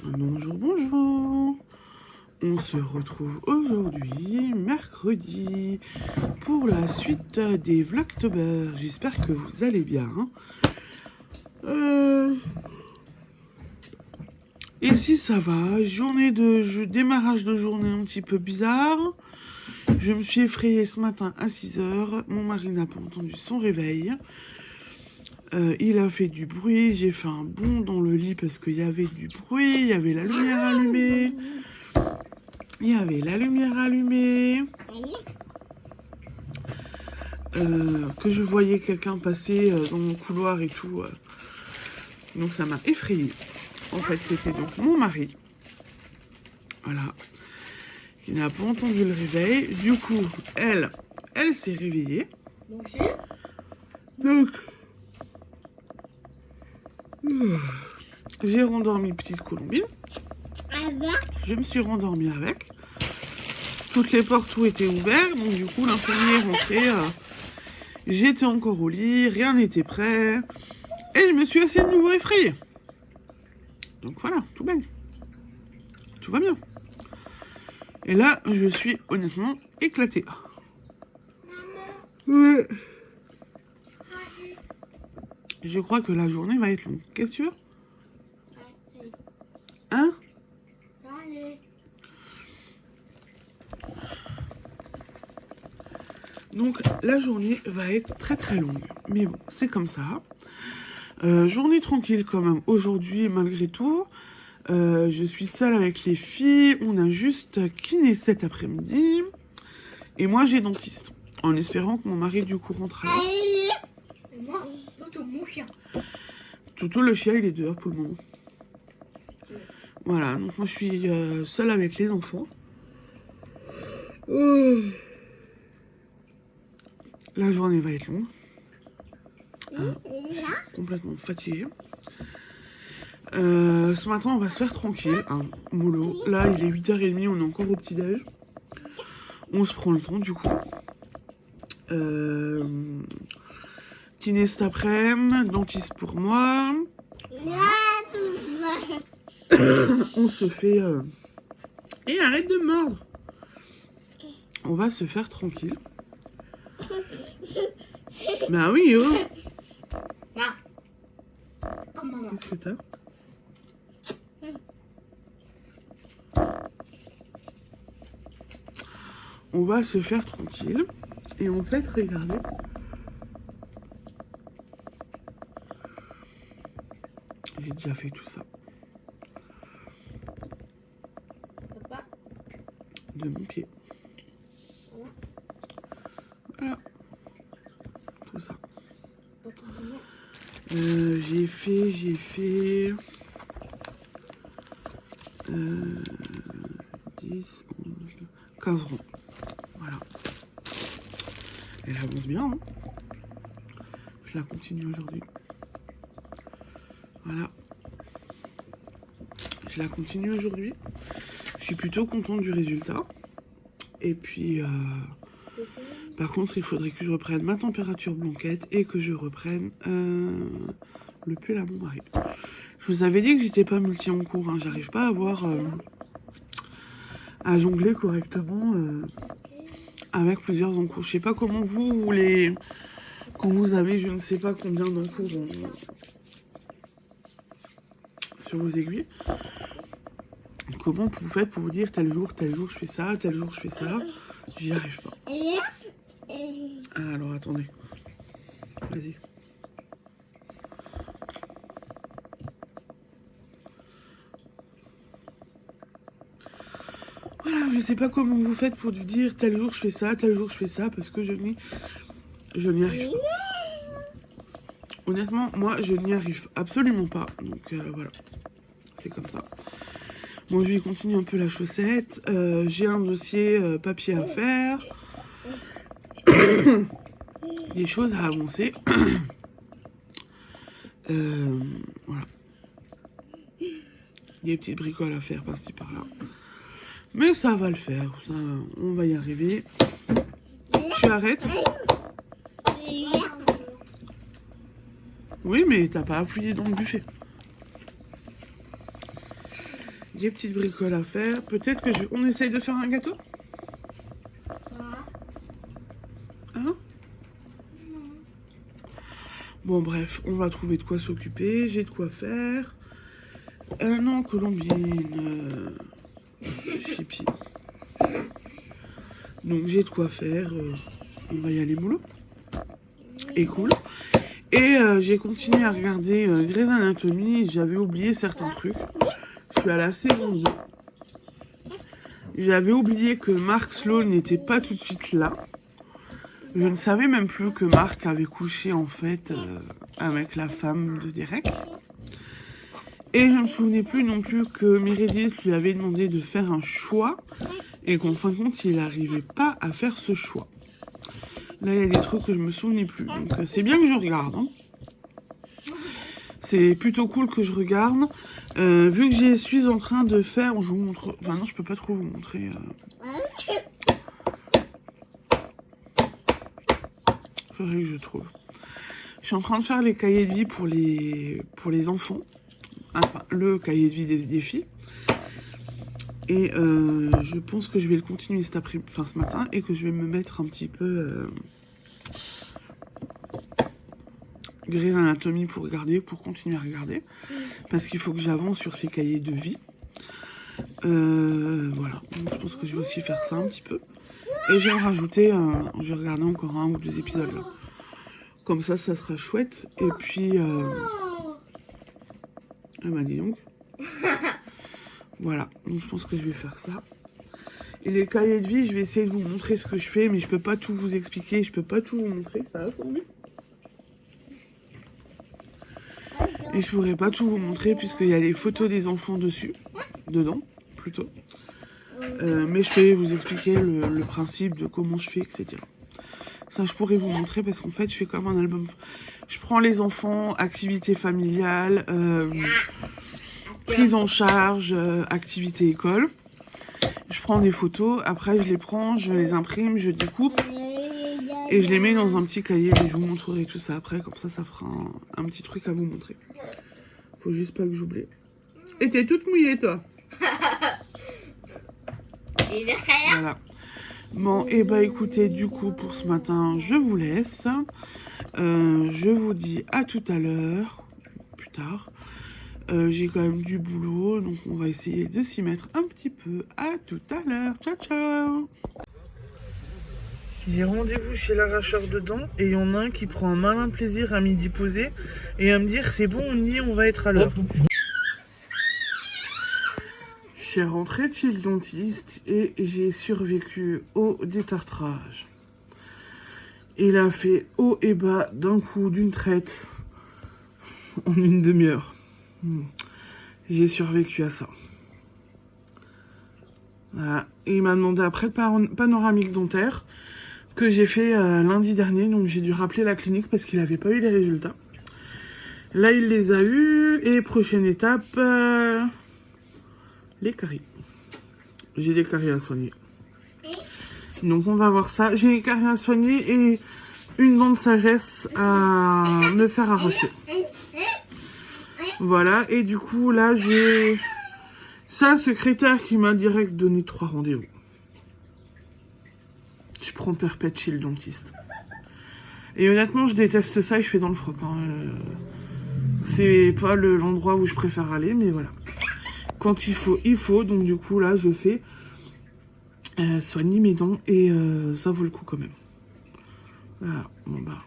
Bonjour, bonjour. On se retrouve aujourd'hui, mercredi, pour la suite des Vlogtober. J'espère que vous allez bien. Ici, ça va. Démarrage de journée un petit peu bizarre. Je me suis effrayée ce matin à 6 h. Mon mari n'a pas entendu son réveil. Il a fait du bruit, j'ai fait un bond dans le lit parce qu'il y avait du bruit, il y avait la lumière allumée. Que je voyais quelqu'un passer dans mon couloir et tout. Donc ça m'a effrayée. En fait, c'était donc mon mari. Voilà. Qui n'a pas entendu le réveil. Du coup, elle s'est réveillée. Bonjour. Donc... j'ai rendormi petite Colombine. Je me suis rendormie avec. Toutes les portes, tout était ouvert. Donc du coup, l'infirmier est rentré. J'étais encore au lit. Rien n'était prêt. Et je me suis assez de nouveau effrayée. Donc voilà, tout bien. Tout va bien. Et là, je suis honnêtement éclatée. Ouais. Je crois que la journée va être longue. Qu'est-ce que tu veux? Hein? Donc la journée va être très très longue. Mais bon, c'est comme ça. Journée tranquille quand même aujourd'hui malgré tout. Je suis seule avec les filles. On a juste kiné cet après-midi. Et moi j'ai dentiste. En espérant que mon mari du coup rentre à l'heure. Et moi, Toto, mon chien. Toto le chien il est dehors pour le moment. Voilà, donc moi je suis seule avec les enfants. La journée va être longue. Complètement fatiguée. Ce matin on va se faire tranquille. Mollo. Là il est 8 h 30, on est encore au petit-déj. On se prend le temps du coup. Kiné cet après-midi, dentiste pour moi. On se fait... Et arrête de mordre. On va se faire tranquille. Bah oui, oh. Qu'est-ce que t'as? On va se faire tranquille. Et en fait, regardez. J'ai déjà fait tout ça. Papa. De mon pied. Voilà. Tout ça. J'ai fait 10, 11, 15 ronds. Voilà. Elle avance bien, hein. Je la continue aujourd'hui. Voilà. Je la continue aujourd'hui. Je suis plutôt contente du résultat. Et puis, par contre, il faudrait que je reprenne ma température blanquette et que je reprenne le pull à mon mari. Je vous avais dit que j'étais pas multi en cours. Hein. J'arrive pas à avoir à jongler correctement avec plusieurs encours. Je sais pas comment vous les... Quand vous avez je ne sais pas combien d'encours sur vos aiguilles. Comment vous faites pour vous dire tel jour je fais ça, tel jour je fais ça. J'y arrive pas. Alors attendez. Vas-y. Voilà, je sais pas comment vous faites pour lui dire tel jour je fais ça, tel jour je fais ça, parce que je n'y arrive pas. Honnêtement, moi je n'y arrive absolument pas. Donc voilà. C'est comme ça. Bon, je vais continuer un peu la chaussette. J'ai un dossier papier à faire. Des choses à avancer. Voilà. Des petites bricoles à faire par-ci par-là. Mais ça va le faire. Ça, on va y arriver. Tu arrêtes? Oui, mais t'as pas à fouiller dans le buffet. des petites bricoles à faire. Peut-être que on essaye de faire un gâteau? Hein? Bon, bref, on va trouver de quoi s'occuper. J'ai de quoi faire. Non, Colombine. Chipi. Donc, j'ai de quoi faire. On va y aller mollo. Et cool. Et j'ai continué à regarder Grey's Anatomy. J'avais oublié certains trucs. Je suis à la saison 2. J'avais oublié que Mark Sloan n'était pas tout de suite là. Je ne savais même plus que Mark avait couché en fait avec la femme de Derek. Et je ne me souvenais plus non plus que Meredith lui avait demandé de faire un choix et qu'en fin de compte il n'arrivait pas à faire ce choix. Là il y a des trucs que je me souvenais plus. Donc c'est bien que je regarde. Hein. C'est plutôt cool que je regarde. Vu que je suis en train de faire... Je vous montre... Enfin non, je peux pas trop vous montrer. Faudrait que je trouve. Je suis en train de faire les cahiers de vie pour les enfants. Enfin, le cahier de vie des filles. Et je pense que je vais le continuer ce matin. Et que je vais me mettre un petit peu... Grey's Anatomy pour continuer à regarder. Parce qu'il faut que j'avance sur ces cahiers de vie. Voilà. Donc, je pense que je vais aussi faire ça un petit peu. Et je vais me rajouter, je vais regarder encore 1 ou 2 épisodes là. Comme ça sera chouette. Et puis... Ah bah dis donc. Voilà. Donc je pense que je vais faire ça. Et les cahiers de vie, je vais essayer de vous montrer ce que je fais. Mais je peux pas tout vous expliquer. Je peux pas tout vous montrer. Ça va pour vous? Et je pourrais pas tout vous montrer puisqu'il y a les photos des enfants dedans, plutôt. Mais je peux vous expliquer le principe de comment je fais, etc. Ça, je pourrais vous montrer parce qu'en fait, je fais comme un album. Je prends les enfants, activités familiales, prise en charge, activité école. Je prends des photos, après je les prends, je les imprime, je découpe. Et je les mets dans un petit cahier et je vous montrerai tout ça après. Comme ça, ça fera un petit truc à vous montrer. Faut juste pas que j'oublie. Et t'es toute mouillée, toi. Voilà. Bon, et bah écoutez, du coup, pour ce matin, je vous laisse. Je vous dis à tout à l'heure. Plus tard. J'ai quand même du boulot. Donc, on va essayer de s'y mettre un petit peu. À tout à l'heure. Ciao, ciao. J'ai rendez-vous chez l'arracheur de dents et il y en a un qui prend un malin plaisir à m'y déposer et à me dire c'est bon, on y est, on va être à l'heure. Je suis rentrée de chez le dentiste et j'ai survécu au détartrage. Il a fait haut et bas d'un coup, d'une traite, en une demi-heure. J'ai survécu à ça. Voilà. Et il m'a demandé après le panoramique dentaire que j'ai fait lundi dernier, donc j'ai dû rappeler la clinique parce qu'il n'avait pas eu les résultats. Là, il les a eus, et prochaine étape, les caries. J'ai des caries à soigner. Donc on va voir ça. J'ai des caries à soigner et une dent de sagesse à me faire arracher. Voilà, et du coup, là, j'ai sa secrétaire qui m'a direct donné 3 rendez-vous. Je prends perpète chez le dentiste. Et honnêtement, je déteste ça et je fais dans le froc. Hein. C'est pas l'endroit où je préfère aller, mais voilà. Quand il faut, il faut. Donc du coup, là, je fais soigner mes dents et ça vaut le coup quand même. Voilà, bon bah.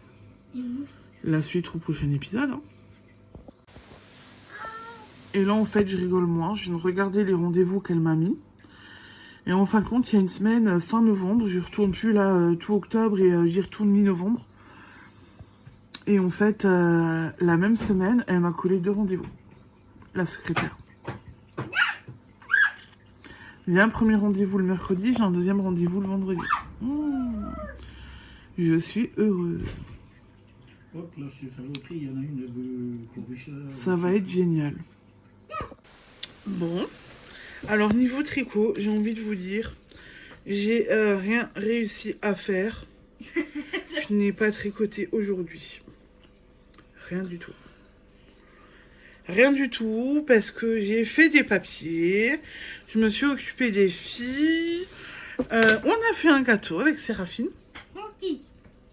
La suite au prochain épisode. Hein. Et là, en fait, je rigole moins. Je viens de regarder les rendez-vous qu'elle m'a mis. Et en fin de compte, il y a une semaine, fin novembre, je retourne plus là tout octobre et j'y retourne mi-novembre. Et en fait, la même semaine, elle m'a collé 2 rendez-vous. La secrétaire. J'ai un premier rendez-vous le mercredi, j'ai un deuxième rendez-vous le vendredi. Je suis heureuse. Hop, là, je t'ai fait le prix, il y en a une de Corbichard. Ça va être génial. Bon. Alors, niveau tricot, j'ai envie de vous dire, j'ai rien réussi à faire. Je n'ai pas tricoté aujourd'hui. Rien du tout. Rien du tout, parce que j'ai fait des papiers, je me suis occupée des filles. On a fait un gâteau avec Séraphine. Monkey.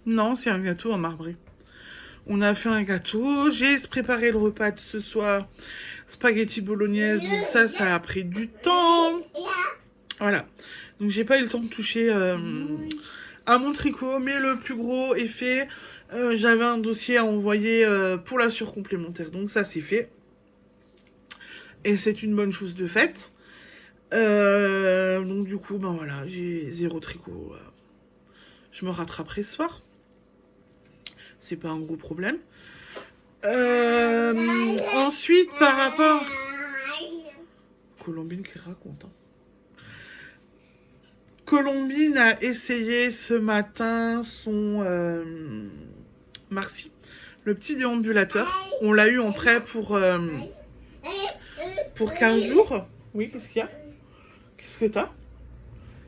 Non, c'est un gâteau en marbré. On a fait un gâteau, j'ai préparé le repas de ce soir, spaghetti bolognaise, donc ça a pris du temps. Voilà, donc j'ai pas eu le temps de toucher à mon tricot, mais le plus gros est fait. J'avais un dossier à envoyer pour la surcomplémentaire, donc ça c'est fait. Et c'est une bonne chose de faite. Donc du coup, ben voilà, j'ai 0 tricot. Je me rattraperai ce soir. C'est pas un gros problème. Ensuite, par rapport... Colombine qui raconte. Hein. Colombine a essayé ce matin son Marcy, le petit déambulateur. On l'a eu en prêt pour 15 jours. Oui, qu'est-ce qu'il y a? Qu'est-ce que t'as?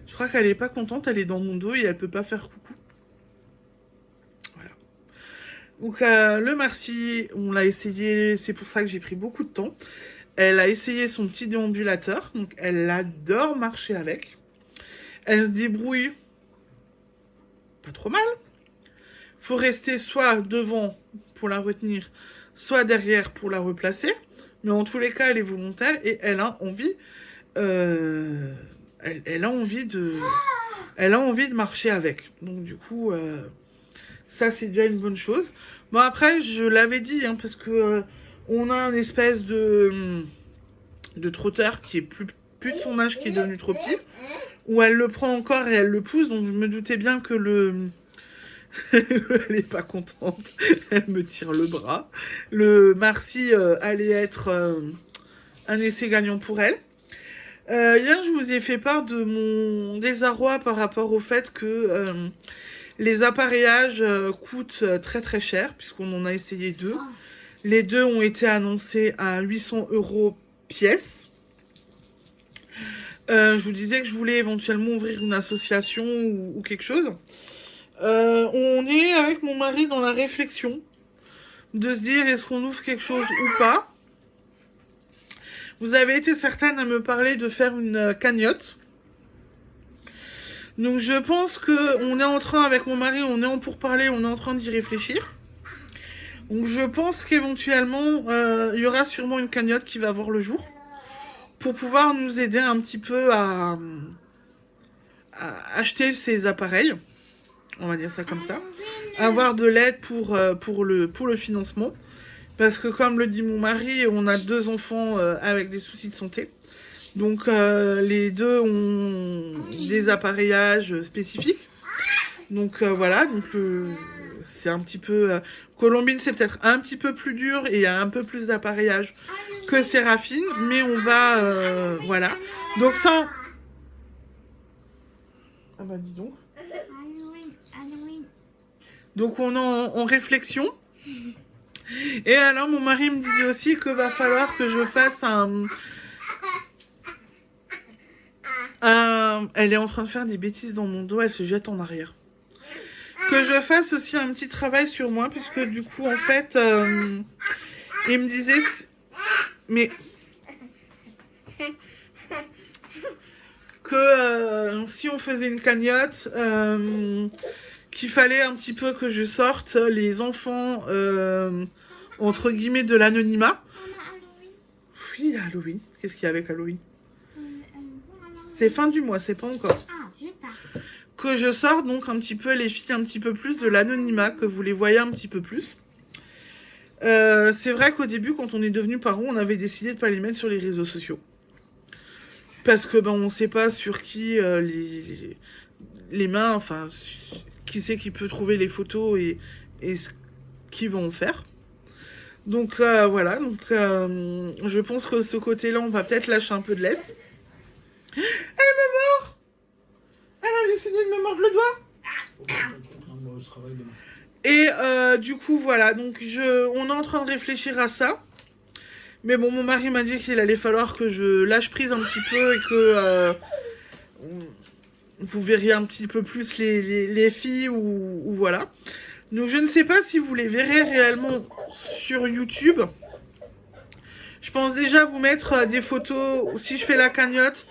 Je crois qu'elle est pas contente, elle est dans mon dos et elle peut pas faire coucou. Voilà. Donc le Marcy, on l'a essayé, c'est pour ça que j'ai pris beaucoup de temps. Elle a essayé son petit déambulateur, donc elle adore marcher avec. Elle se débrouille pas trop mal. Faut rester soit devant pour la retenir, soit derrière pour la replacer. Mais en tous les cas, elle est volontaire et elle a envie, elle a envie de marcher avec. Donc du coup, ça c'est déjà une bonne chose. Bon après, je l'avais dit, hein, parce que on a une espèce de trotteur qui est plus de son âge, qui est devenu trop petit, où elle le prend encore et elle le pousse. Donc je me doutais bien que elle est pas contente, elle me tire le bras. Le Marcy allait être un essai gagnant pour elle. Hier, je vous ai fait part de mon désarroi par rapport au fait que les appareillages coûtent très très cher, puisqu'on en a essayé 2. Les 2 ont été annoncés à 800 € pièce. Je vous disais que je voulais éventuellement ouvrir une association ou quelque chose. On est avec mon mari dans la réflexion de se dire est-ce qu'on ouvre quelque chose ou pas. Vous avez été certaine à me parler de faire une cagnotte. Donc je pense que on est en train, avec mon mari, on est en pourparlers, on est en train d'y réfléchir. Donc je pense qu'éventuellement, il y aura sûrement une cagnotte qui va voir le jour pour pouvoir nous aider un petit peu à acheter ces appareils. On va dire ça comme ça. Avoir de l'aide pour le financement. Parce que comme le dit mon mari, on a 2 enfants avec des soucis de santé. Donc les 2 ont des appareillages spécifiques. Donc voilà, donc c'est un petit peu... Colombine, c'est peut-être un petit peu plus dur et il y a un peu plus d'appareillage que Séraphine. Mais on va... voilà. Donc ça... Ah bah dis donc. Donc on est en réflexion. Et alors mon mari me disait aussi qu'il va falloir que je fasse elle est en train de faire des bêtises dans mon dos, elle se jette en arrière. Que je fasse aussi un petit travail sur moi, puisque du coup en fait il me disait mais que si on faisait une cagnotte, qu'il fallait un petit peu que je sorte les enfants entre guillemets de l'anonymat. Oui, il y a Halloween. Qu'est-ce qu'il y a avec Halloween? C'est fin du mois, c'est pas encore. Que je sorte donc un petit peu les filles un petit peu plus de l'anonymat, que vous les voyez un petit peu plus. C'est vrai qu'au début, quand on est devenu parents, on avait décidé de pas les mettre sur les réseaux sociaux. Parce que on sait pas sur qui les mains, enfin, qui c'est qui peut trouver les photos et ce qu'ils vont en faire. Donc voilà, donc je pense que ce côté-là, on va peut-être lâcher un peu de lest. Elle me mord! Elle a décidé de me mordre le doigt! Et du coup, voilà, donc on est en train de réfléchir à ça. Mais bon, mon mari m'a dit qu'il allait falloir que je lâche prise un petit peu et que vous verriez un petit peu plus les filles ou voilà. Donc je ne sais pas si vous les verrez réellement sur YouTube Je pense déjà vous mettre des photos, si je fais la cagnotte,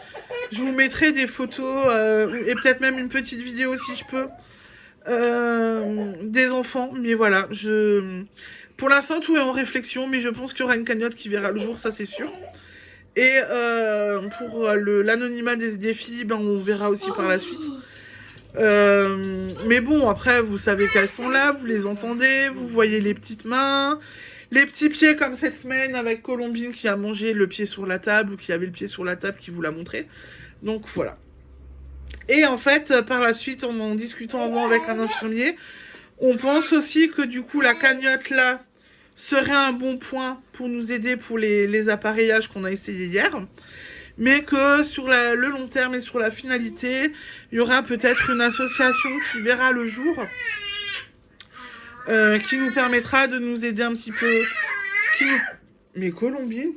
je vous mettrai des photos et peut-être même une petite vidéo si je peux des enfants. Mais voilà, pour l'instant tout est en réflexion, mais je pense qu'il y aura une cagnotte qui verra le jour, ça c'est sûr. Et pour l'anonymat des filles, ben, on verra aussi par la suite. Mais bon, après, vous savez qu'elles sont là, vous les entendez, vous voyez les petites mains, les petits pieds comme cette semaine avec Colombine qui a mangé le pied sur la table ou qui avait le pied sur la table qui vous l'a montré. Donc voilà. Et en fait, par la suite, en discutant avant avec un infirmier, on pense aussi que du coup la cagnotte là serait un bon point pour nous aider pour les appareillages qu'on a essayé hier. Mais que sur le long terme et sur la finalité, il y aura peut-être une association qui verra le jour, qui nous permettra de nous aider un petit peu. Mais Colombine,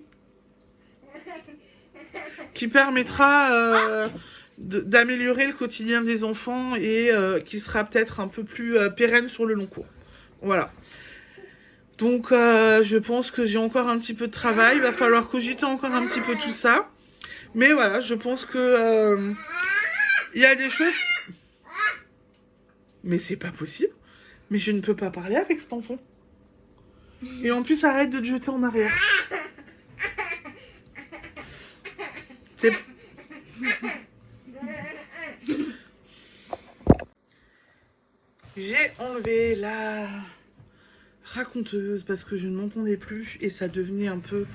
qui permettra d'améliorer le quotidien des enfants et qui sera peut-être un peu plus pérenne sur le long cours. Voilà. Donc je pense que j'ai encore un petit peu de travail, il va falloir cogiter encore un petit peu tout ça. Mais voilà, je pense que il y a des choses... Mais c'est pas possible. Mais je ne peux pas parler avec cet enfant. Et en plus, arrête de te jeter en arrière. J'ai enlevé la raconteuse parce que je ne m'entendais plus et ça devenait un peu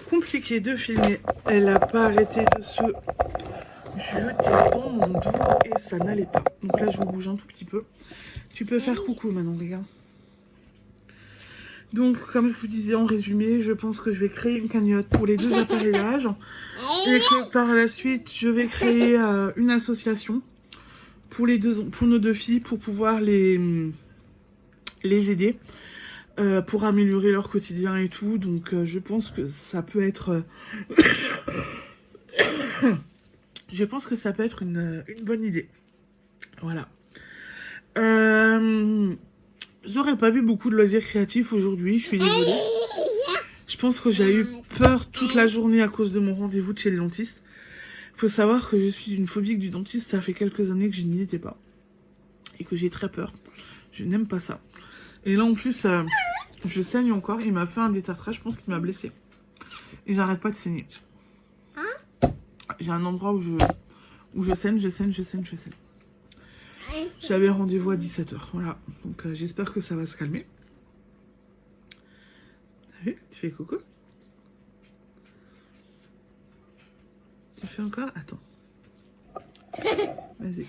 compliqué de filmer. Elle n'a pas arrêté de se jeter dans mon dos et ça n'allait pas. Donc là, je vous bouge un tout petit peu. Tu peux faire coucou maintenant, les gars. Donc, comme je vous disais en résumé, je pense que je vais créer une cagnotte pour les 2 appareillages et que par la suite, je vais créer une association pour nos 2 filles pour pouvoir les aider. Pour améliorer leur quotidien et tout, donc je pense que ça peut être je pense que ça peut être une bonne idée. Voilà. J'aurais pas vu beaucoup de loisirs créatifs aujourd'hui, je suis désolée. Je pense que j'ai eu peur toute la journée à cause de mon rendez-vous de chez le dentiste. Faut savoir que je suis une phobique du dentiste, ça fait quelques années que je n'y étais pas. Et que j'ai très peur. Je n'aime pas ça. Et là en plus, je saigne encore. Il m'a fait un détartrage, je pense qu'il m'a blessé. Et j'arrête pas de saigner. J'ai un endroit où je saigne. J'avais rendez-vous à 17 h. Voilà. Donc j'espère que ça va se calmer. T'as vu? Tu fais coucou? Tu fais encore? Attends. Vas-y.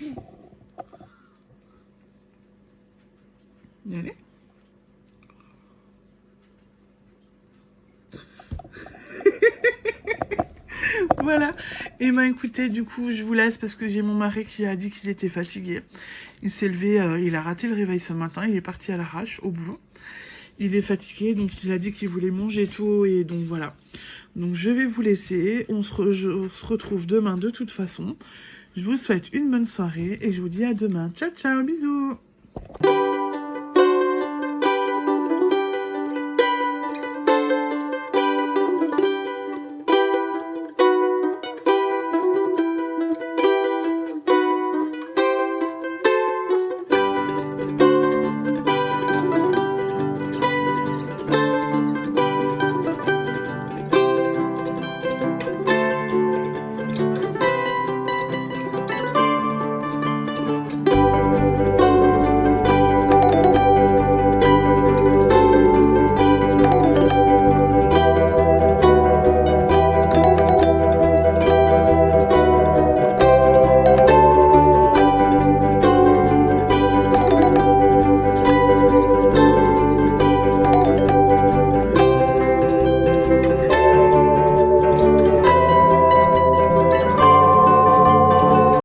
Allez. Voilà. Et ben écoutez, du coup, je vous laisse parce que j'ai mon mari qui a dit qu'il était fatigué. Il s'est levé, il a raté le réveil ce matin, il est parti à l'arrache au boulot. Il est fatigué, donc il a dit qu'il voulait manger tôt et donc voilà. Donc je vais vous laisser, on se retrouve demain de toute façon. Je vous souhaite une bonne soirée et je vous dis à demain. Ciao, ciao, bisous.